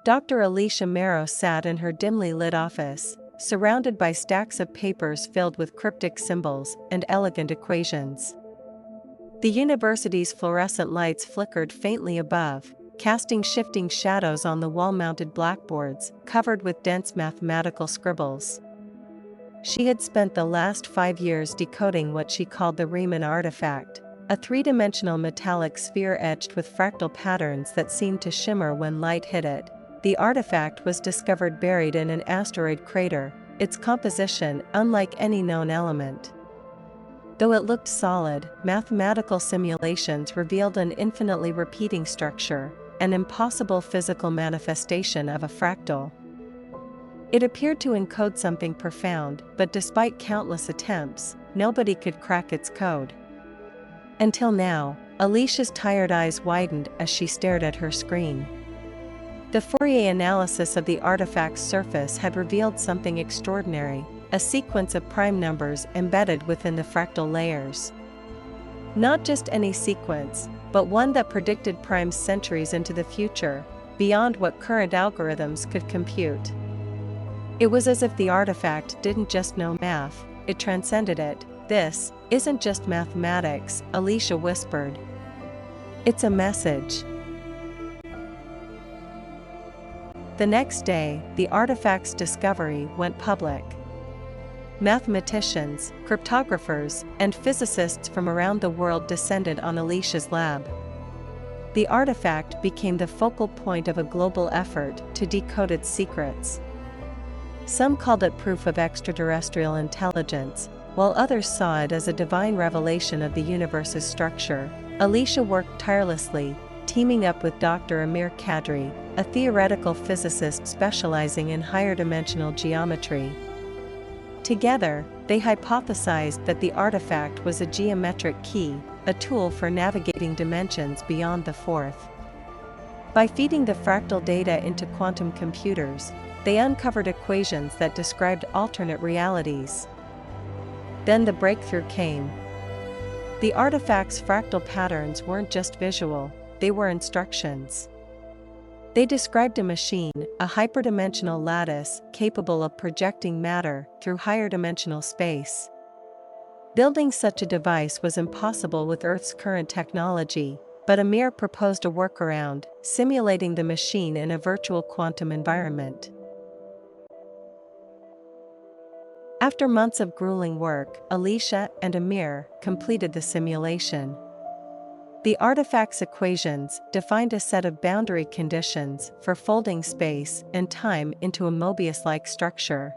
Dr. Alicia Merrow sat in her dimly lit office, surrounded by stacks of papers filled with cryptic symbols and elegant equations. The university's fluorescent lights flickered faintly above, casting shifting shadows on the wall-mounted blackboards covered with dense mathematical scribbles. She had spent the last 5 years decoding what she called the Riemann artifact, a three-dimensional metallic sphere etched with fractal patterns that seemed to shimmer when light hit it. The artifact was discovered buried in an asteroid crater, its composition unlike any known element. Though it looked solid, mathematical simulations revealed an infinitely repeating structure, an impossible physical manifestation of a fractal. It appeared to encode something profound, but despite countless attempts, nobody could crack its code. Until now, Alicia's tired eyes widened as she stared at her screen. The Fourier analysis of the artifact's surface had revealed something extraordinary, a sequence of prime numbers embedded within the fractal layers. Not just any sequence, but one that predicted primes centuries into the future, beyond what current algorithms could compute. It was as if the artifact didn't just know math, it transcended it. "This isn't just mathematics," Alicia whispered. "It's a message." The next day, the artifact's discovery went public. Mathematicians, cryptographers, and physicists from around the world descended on Alicia's lab. The artifact became the focal point of a global effort to decode its secrets. Some called it proof of extraterrestrial intelligence, while others saw it as a divine revelation of the universe's structure. Alicia worked tirelessly, teaming up with Dr. Amir Kadri, a theoretical physicist specializing in higher dimensional geometry. Together, they hypothesized that the artifact was a geometric key, a tool for navigating dimensions beyond the fourth. By feeding the fractal data into quantum computers, they uncovered equations that described alternate realities. Then the breakthrough came. The artifact's fractal patterns weren't just visual, they were instructions. They described a machine, a hyperdimensional lattice capable of projecting matter through higher dimensional space. Building such a device was impossible with Earth's current technology, but Amir proposed a workaround, simulating the machine in a virtual quantum environment. After months of grueling work, Alicia and Amir completed the simulation. The artifact's equations defined a set of boundary conditions for folding space and time into a Mobius-like structure.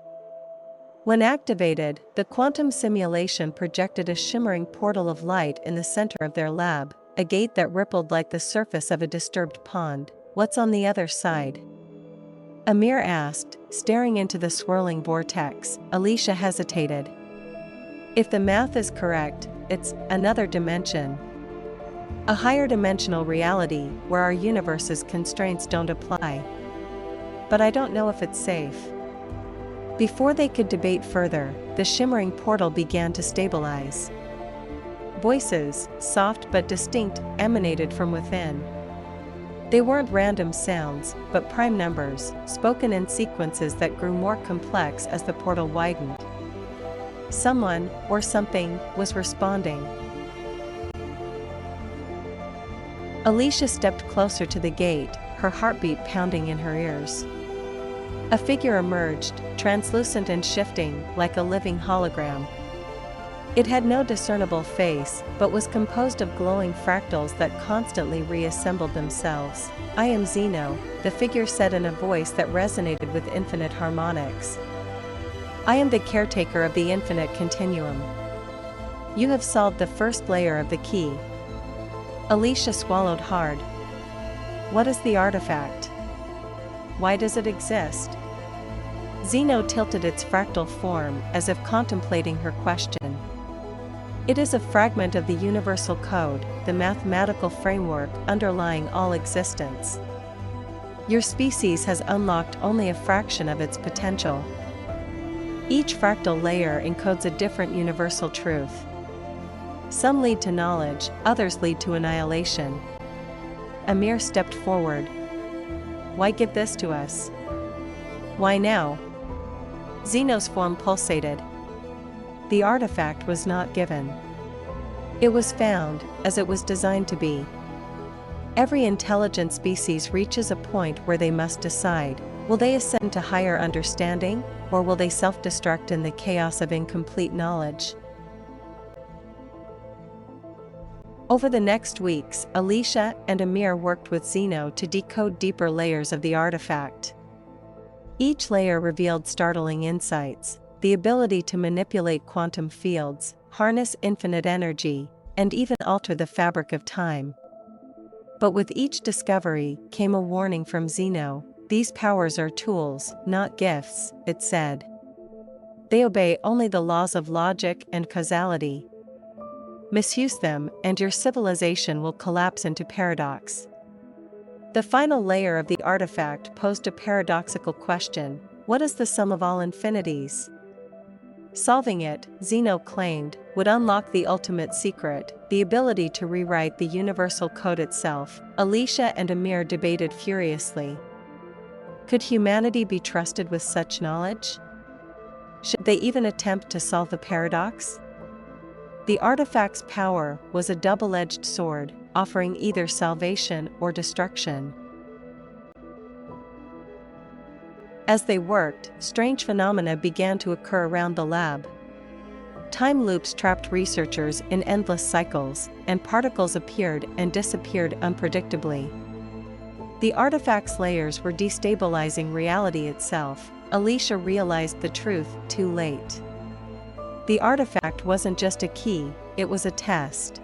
When activated, the quantum simulation projected a shimmering portal of light in the center of their lab, a gate that rippled like the surface of a disturbed pond. "What's on the other side?" Amir asked, staring into the swirling vortex. Alicia hesitated. "If the math is correct, it's another dimension. A higher dimensional reality where our universe's constraints don't apply. But I don't know if it's safe." Before they could debate further, the shimmering portal began to stabilize. Voices, soft but distinct, emanated from within. They weren't random sounds, but prime numbers, spoken in sequences that grew more complex as the portal widened. Someone, or something, was responding. Alicia stepped closer to the gate, her heartbeat pounding in her ears. A figure emerged, translucent and shifting, like a living hologram. It had no discernible face, but was composed of glowing fractals that constantly reassembled themselves. "I am Zeno," the figure said in a voice that resonated with infinite harmonics. "I am the caretaker of the infinite continuum. You have solved the first layer of the key." Alicia swallowed hard. "What is the artifact? Why does it exist?" Zeno tilted its fractal form as if contemplating her question. "It is a fragment of the universal code, the mathematical framework underlying all existence. Your species has unlocked only a fraction of its potential. Each fractal layer encodes a different universal truth. Some lead to knowledge, others lead to annihilation." Amir stepped forward. Why give this to us? Why now? Zeno's form pulsated. The artifact was not given. It was found, as it was designed to be. Every intelligent species reaches a point where they must decide, will they ascend to higher understanding, or will they self-destruct in the chaos of incomplete knowledge? Over the next weeks, Alicia and Amir worked with Zeno to decode deeper layers of the artifact. Each layer revealed startling insights: the ability to manipulate quantum fields, harness infinite energy, and even alter the fabric of time. But with each discovery came a warning from Zeno: these powers are tools, not gifts, it said. They obey only the laws of logic and causality. Misuse them, and your civilization will collapse into paradox. The final layer of the artifact posed a paradoxical question: what is the sum of all infinities? Solving it, Zeno claimed, would unlock the ultimate secret, the ability to rewrite the universal code itself. Alicia and Amir debated furiously. Could humanity be trusted with such knowledge? Should they even attempt to solve the paradox? The artifact's power was a double-edged sword, offering either salvation or destruction. As they worked, strange phenomena began to occur around the lab. Time loops trapped researchers in endless cycles, and particles appeared and disappeared unpredictably. The artifact's layers were destabilizing reality itself. Alicia realized the truth too late. The artifact wasn't just a key, it was a test.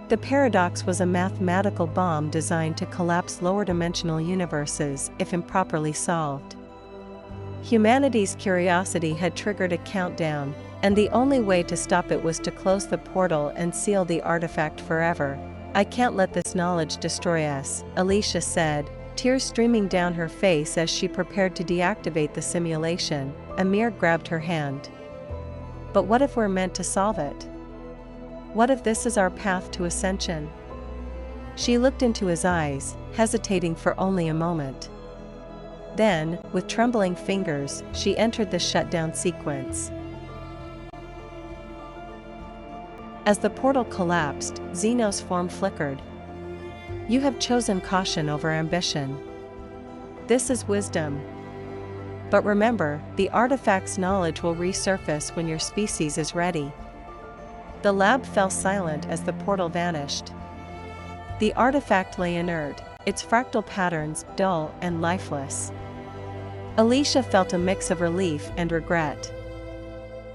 The paradox was a mathematical bomb designed to collapse lower-dimensional universes if improperly solved. Humanity's curiosity had triggered a countdown, and the only way to stop it was to close the portal and seal the artifact forever. I can't let this knowledge destroy us, Alicia said, tears streaming down her face as she prepared to deactivate the simulation. Amir grabbed her hand. But what if we're meant to solve it? What if this is our path to ascension? She looked into his eyes, hesitating for only a moment. Then, with trembling fingers, she entered the shutdown sequence. As the portal collapsed, Zeno's form flickered. You have chosen caution over ambition. This is wisdom. But remember, the artifact's knowledge will resurface when your species is ready. The lab fell silent as the portal vanished. The artifact lay inert, its fractal patterns dull and lifeless. Alicia felt a mix of relief and regret.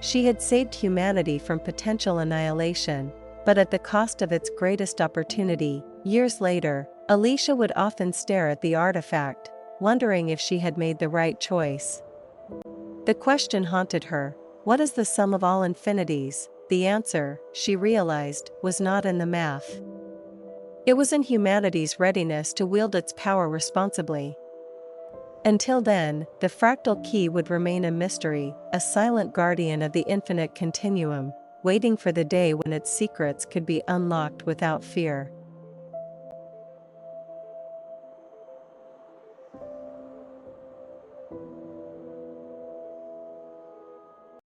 She had saved humanity from potential annihilation, but at the cost of its greatest opportunity. Years later, Alicia would often stare at the artifact, wondering if she had made the right choice. The question haunted her: what is the sum of all infinities? The answer, she realized, was not in the math. It was in humanity's readiness to wield its power responsibly. Until then, the fractal key would remain a mystery, a silent guardian of the infinite continuum, waiting for the day when its secrets could be unlocked without fear.